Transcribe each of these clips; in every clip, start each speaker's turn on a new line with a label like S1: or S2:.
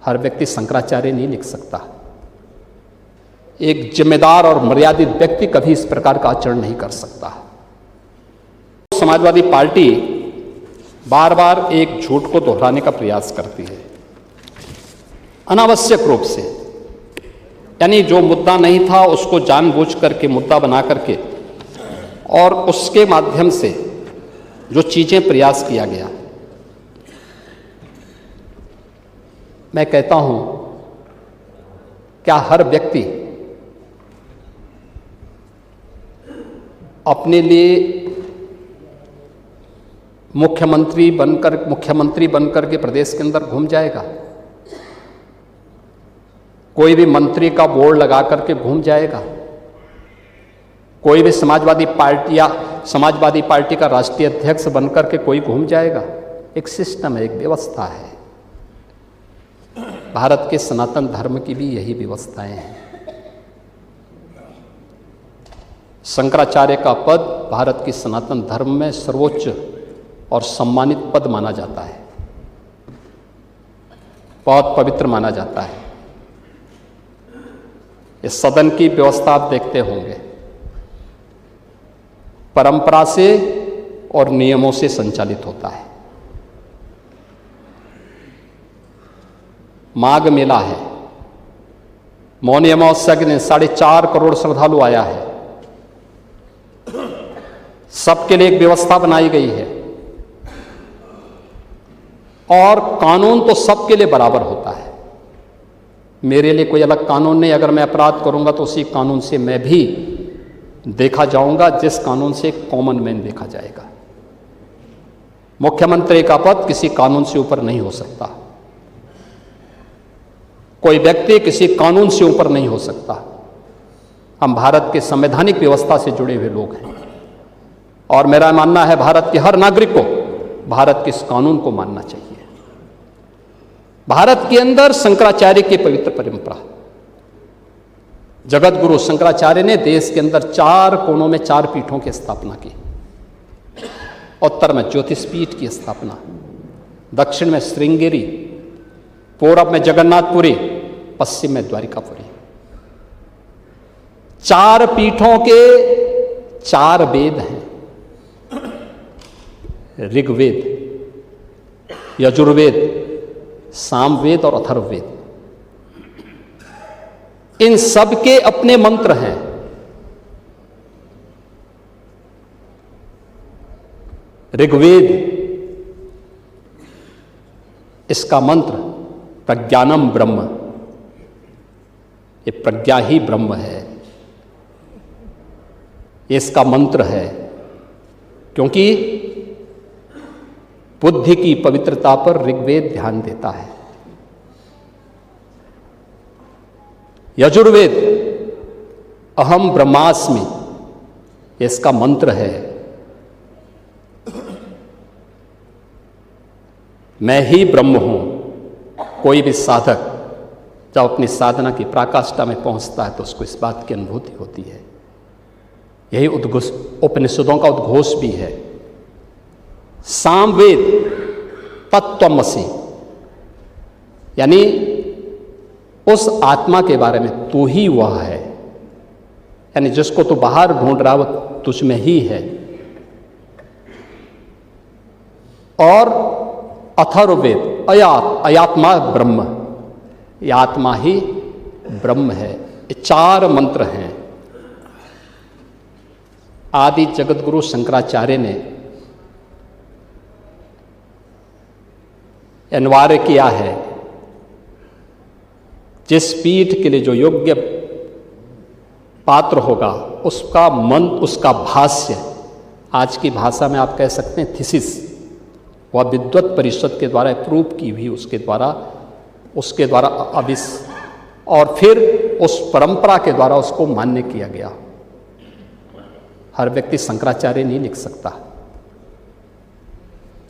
S1: हर व्यक्ति शंकराचार्य नहीं लिख सकता। एक जिम्मेदार और मर्यादित व्यक्ति कभी इस प्रकार का आचरण नहीं कर सकता। समाजवादी पार्टी बार बार एक झूठ को दोहराने का प्रयास करती है अनावश्यक रूप से, यानी जो मुद्दा नहीं था उसको जानबूझ करके मुद्दा बना करके और उसके माध्यम से जो चीजें प्रयास किया गया। मैं कहता हूं, क्या हर व्यक्ति अपने लिए मुख्यमंत्री बनकर के प्रदेश के अंदर घूम जाएगा? कोई भी मंत्री का बोर्ड लगा करके घूम जाएगा? कोई भी समाजवादी पार्टी का राष्ट्रीय अध्यक्ष बनकर के कोई घूम जाएगा? एक सिस्टम है, एक व्यवस्था है। भारत के सनातन धर्म की भी यही व्यवस्थाएं हैं। शंकराचार्य का पद भारत की सनातन धर्म में सर्वोच्च और सम्मानित पद माना जाता है, बहुत पवित्र माना जाता है। इस सदन की व्यवस्था आप देखते होंगे, परंपरा से और नियमों से संचालित होता है। माघ मेला है, मौनी अमावस्या के दिन 4.5 करोड़ श्रद्धालु आया है। सबके लिए एक व्यवस्था बनाई गई है और कानून तो सबके लिए बराबर होता है। मेरे लिए कोई अलग कानून नहीं। अगर मैं अपराध करूंगा तो उसी कानून से मैं भी देखा जाऊंगा, जिस कानून से कॉमन मैन देखा जाएगा। मुख्यमंत्री का पद किसी कानून से ऊपर नहीं हो सकता। कोई व्यक्ति किसी कानून से ऊपर नहीं हो सकता। हम भारत के संवैधानिक व्यवस्था से जुड़े हुए लोग हैं और मेरा मानना है भारत के हर नागरिक को भारत के इस कानून को मानना चाहिए। भारत के अंदर शंकराचार्य की पवित्र परंपरा, जगत गुरु शंकराचार्य ने देश के अंदर 4 कोनों में 4 पीठों की स्थापना की। उत्तर में ज्योतिष पीठ की स्थापना, दक्षिण में श्रृंगेरी, पूर्व में जगन्नाथपुरी, पश्चिम में द्वारिकापुरी। 4 पीठों के 4 वेद हैं, ऋग्वेद, यजुर्वेद, सामवेद और अथर्ववेद। इन सब के अपने मंत्र हैं। ऋग्वेद, इसका मंत्र प्रज्ञानम ब्रह्म, ये प्रज्ञा ही ब्रह्म है, ये इसका मंत्र है। क्योंकि बुद्धि की पवित्रता पर ऋग्वेद ध्यान देता है। यजुर्वेद अहम ब्रह्मास्मि, ये इसका मंत्र है, मैं ही ब्रह्म हूं। कोई भी साधक जब अपनी साधना की पराकाष्ठा में पहुंचता है तो उसको इस बात की अनुभूति होती है। यही उपनिषदों का उद्घोष भी है। सामवेद तत्त्वमसि, यानी उस आत्मा के बारे में तू ही वह है, यानी जिसको तू बाहर ढूंढ रहा वो तुझ में ही है। और अथर्ववेद अयात्मा ब्रह्म, ये आत्मा ही ब्रह्म है। ये 4 मंत्र हैं। आदि जगत गुरु शंकराचार्य ने अनिवार्य किया है, जिस पीठ के लिए जो योग्य पात्र होगा उसका मंत्र, उसका भाष्य, आज की भाषा में आप कह सकते हैं थीसिस, वह विद्वत परिषद के द्वारा अप्रूव की हुई, उसके द्वारा अविस, और फिर उस परंपरा के द्वारा उसको मान्य किया गया। हर व्यक्ति शंकराचार्य नहीं लिख सकता।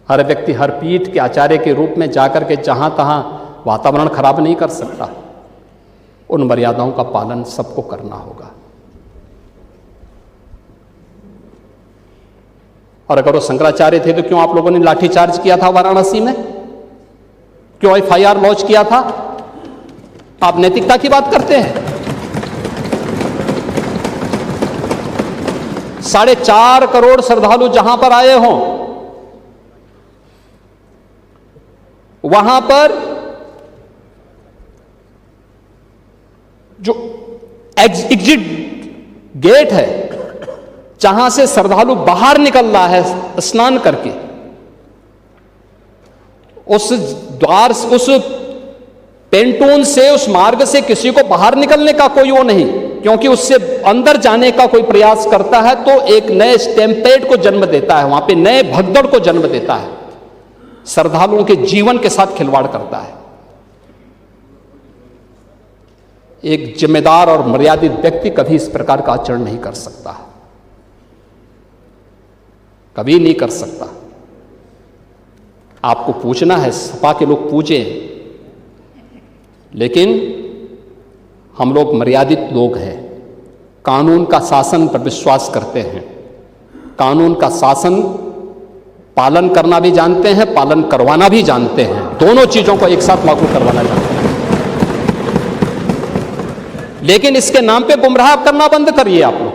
S1: हर व्यक्ति हर पीठ के आचार्य के रूप में जाकर के जहां तहां वातावरण खराब नहीं कर सकता। उन मर्यादाओं का पालन सबको करना होगा। और अगर वो शंकराचार्य थे तो क्यों आप लोगों ने लाठीचार्ज किया था वाराणसी में? क्यों FIR लॉन्च किया था? आप नैतिकता की बात करते हैं? 4.5 करोड़ श्रद्धालु जहां पर आए हों, वहां पर जो एग्जिट गेट है, जहां से श्रद्धालु बाहर निकल रहा है स्नान करके, उस द्वार, उस पेंटून से, उस मार्ग से किसी को बाहर निकलने का कोई वो नहीं, क्योंकि उससे अंदर जाने का कोई प्रयास करता है तो एक नए स्टैम्पेड को जन्म देता है, वहां पे नए भगदड़ को जन्म देता है, श्रद्धालुओं के जीवन के साथ खिलवाड़ करता है। एक जिम्मेदार और मर्यादित व्यक्ति कभी इस प्रकार का आचरण नहीं कर सकता, कभी नहीं कर सकता। आपको पूछना है, सपा के लोग पूछें, लेकिन हम लोग मर्यादित लोग हैं, कानून का शासन पर विश्वास करते हैं, कानून का शासन पालन करना भी जानते हैं, पालन करवाना भी जानते हैं, दोनों चीजों को एक साथ लागू करवाना जानते हैं। लेकिन इसके नाम पे गुमराह करना बंद करिए आप लोग।